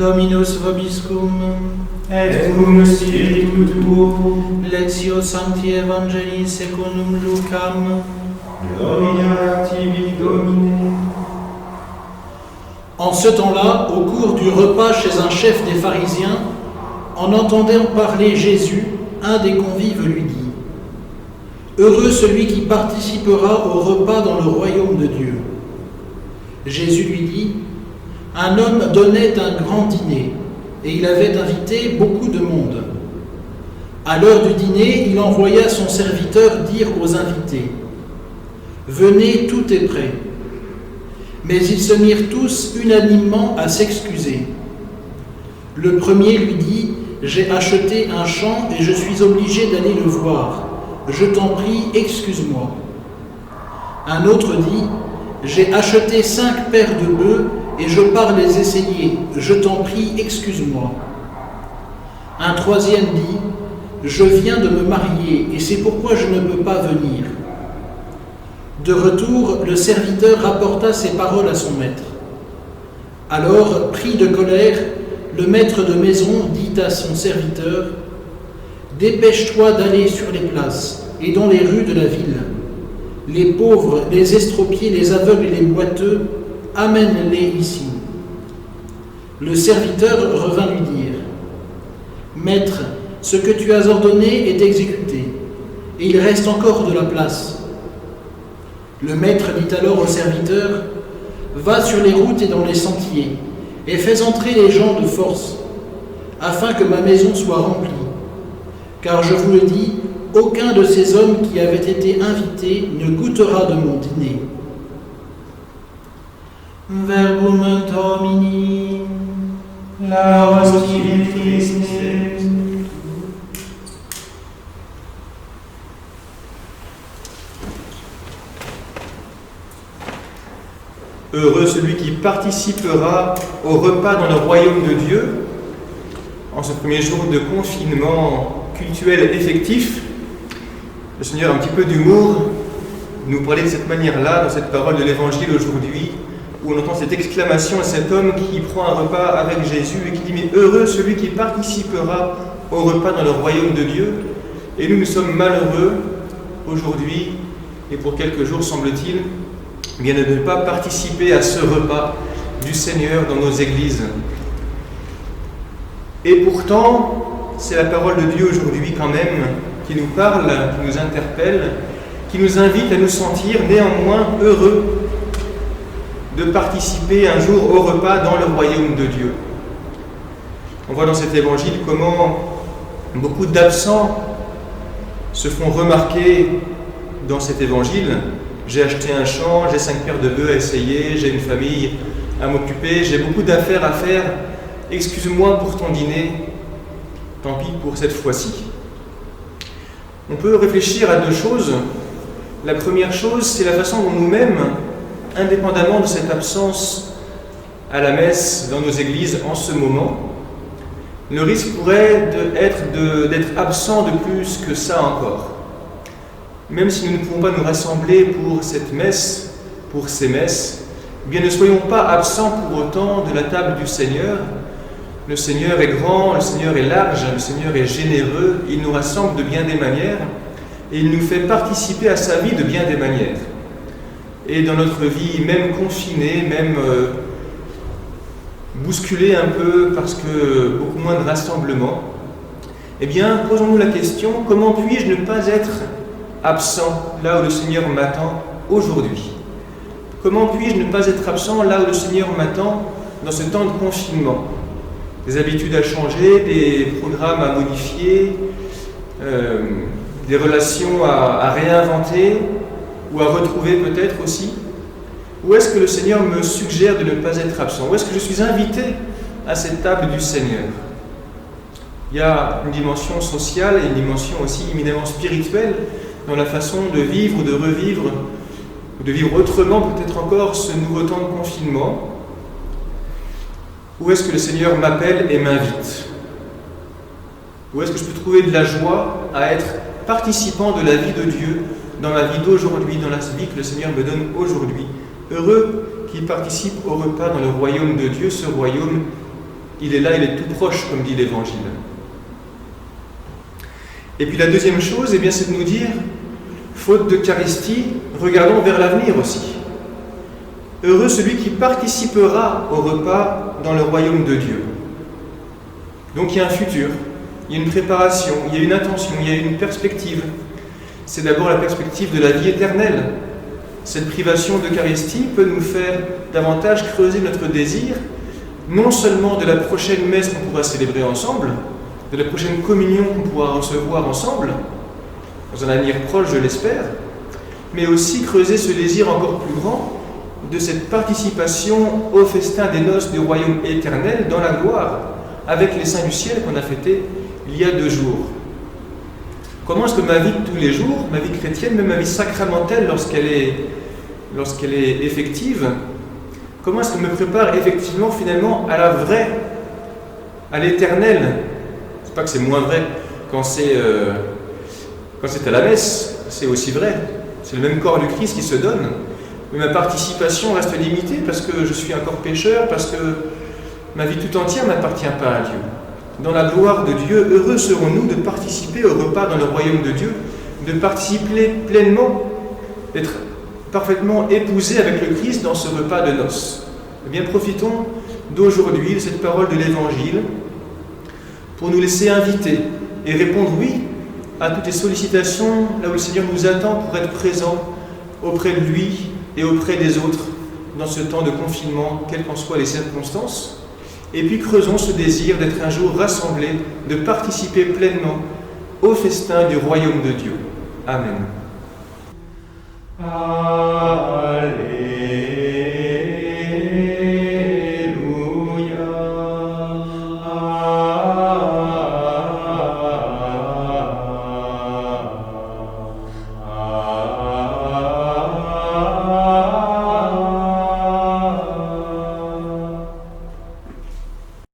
Dominus vobiscum, et cum spiritu tuo, Lectio Sancti Evangelii secundum Lucam. Gloria tibi Domine. En ce temps-là, au cours du repas chez un chef des pharisiens, en entendant parler Jésus, un des convives lui dit : Heureux celui qui participera au repas dans le royaume de Dieu. Jésus lui dit : Un homme donnait un grand dîner, et il avait invité beaucoup de monde. À l'heure du dîner, il envoya son serviteur dire aux invités : Venez, tout est prêt. Mais ils se mirent tous unanimement à s'excuser. Le premier lui dit : J'ai acheté un champ et je suis obligé d'aller le voir. Je t'en prie, excuse-moi. Un autre dit : J'ai acheté 5 paires de bœufs et je pars les essayer. Je t'en prie, excuse-moi. Un troisième dit : Je viens de me marier et c'est pourquoi je ne peux pas venir. De retour, le serviteur rapporta ces paroles à son maître. Alors, pris de colère, le maître de maison dit à son serviteur : Dépêche-toi d'aller sur les places et dans les rues de la ville. Les pauvres, les estropiés, les aveugles et les boiteux, amène-les ici. Le serviteur revint lui dire : Maître, ce que tu as ordonné est exécuté, et il reste encore de la place. Le maître dit alors au serviteur : Va sur les routes et dans les sentiers, et fais entrer les gens de force, afin que ma maison soit remplie. Car je vous le dis, aucun de ces hommes qui avaient été invités ne goûtera de mon dîner. Verbum Domini, Laus tibi Christe. Heureux celui qui participera au repas dans le royaume de Dieu. En ce premier jour de confinement cultuel effectif, le Seigneur a un petit peu d'humour, nous parlait de cette manière-là, dans cette parole de l'Évangile aujourd'hui, où on entend cette exclamation à cet homme qui prend un repas avec Jésus et qui dit : Mais heureux celui qui participera au repas dans le royaume de Dieu. Et nous sommes malheureux aujourd'hui, et pour quelques jours semble-t-il, bien de ne pas participer à ce repas du Seigneur dans nos églises. Et pourtant, c'est la parole de Dieu aujourd'hui quand même qui nous parle, qui nous interpelle, qui nous invite à nous sentir néanmoins heureux de participer un jour au repas dans le royaume de Dieu. On voit dans cet évangile comment beaucoup d'absents se font remarquer dans cet évangile. J'ai acheté un champ, j'ai 5 paires de bœufs à essayer, j'ai une famille à m'occuper, j'ai beaucoup d'affaires à faire. Excuse-moi pour ton dîner, tant pis pour cette fois-ci. On peut réfléchir à deux choses. La première chose, c'est la façon dont nous-mêmes, indépendamment de cette absence à la messe dans nos églises en ce moment, le risque pourrait d'être absent de plus que ça encore. Même si nous ne pouvons pas nous rassembler pour cette messe, pour ces messes, eh bien ne soyons pas absents pour autant de la table du Seigneur. Le Seigneur est grand, le Seigneur est large, le Seigneur est généreux, il nous rassemble de bien des manières et il nous fait participer à sa vie de bien des manières. Et dans notre vie, même confinée, même bousculée un peu parce que beaucoup moins de rassemblements, eh bien posons-nous la question : comment puis-je ne pas être absent là où le Seigneur m'attend aujourd'hui? Comment puis-je ne pas être absent là où le Seigneur m'attend dans ce temps de confinement? Des habitudes à changer, des programmes à modifier, des relations à réinventer ou à retrouver peut-être aussi. Où est-ce que le Seigneur me suggère de ne pas être absent? Où est-ce que je suis invité à cette table du Seigneur? Il y a une dimension sociale et une dimension aussi éminemment spirituelle dans la façon de vivre, de revivre, ou de vivre autrement peut-être encore ce nouveau temps de confinement. Où est-ce que le Seigneur m'appelle et m'invite? Où est-ce que je peux trouver de la joie à être participant de la vie de Dieu dans ma vie d'aujourd'hui, dans la vie que le Seigneur me donne aujourd'hui? Heureux qui participent au repas dans le royaume de Dieu, ce royaume Il est là, il est tout proche, comme dit l'Évangile. Et puis la deuxième chose, c'est de nous dire, faute d'Eucharistie, regardons vers l'avenir aussi. Heureux celui qui participera au repas dans le royaume de Dieu. Donc il y a un futur, il y a une préparation, il y a une intention, il y a une perspective. C'est d'abord la perspective de la vie éternelle. Cette privation d'Eucharistie peut nous faire davantage creuser notre désir, non seulement de la prochaine messe qu'on pourra célébrer ensemble, de la prochaine communion qu'on pourra recevoir ensemble, dans un avenir proche, je l'espère, mais aussi creuser ce désir encore plus grand de cette participation au festin des noces du royaume éternel dans la gloire, avec les saints du ciel qu'on a fêtés il y a 2 jours. Comment est-ce que ma vie de tous les jours, ma vie chrétienne, même ma vie sacramentelle lorsqu'elle est effective, comment est-ce qu'elle me prépare effectivement finalement à la vraie, à l'éternel? C'est pas que c'est moins vrai quand c'est à la messe, c'est aussi vrai. C'est le même corps du Christ qui se donne. Mais ma participation reste limitée parce que je suis encore pécheur, parce que ma vie tout entière n'appartient pas à Dieu. Dans la gloire de Dieu, heureux serons-nous de participer au repas dans le royaume de Dieu, de participer pleinement, d'être parfaitement épousés avec le Christ dans ce repas de noces. Eh bien, profitons d'aujourd'hui, de cette parole de l'Évangile, pour nous laisser inviter et répondre oui à toutes les sollicitations, là où le Seigneur nous attend pour être présent auprès de lui et auprès des autres dans ce temps de confinement, quelles qu'en soient les circonstances. Et puis creusons ce désir d'être un jour rassemblés, de participer pleinement au festin du royaume de Dieu. Amen. Alléluia.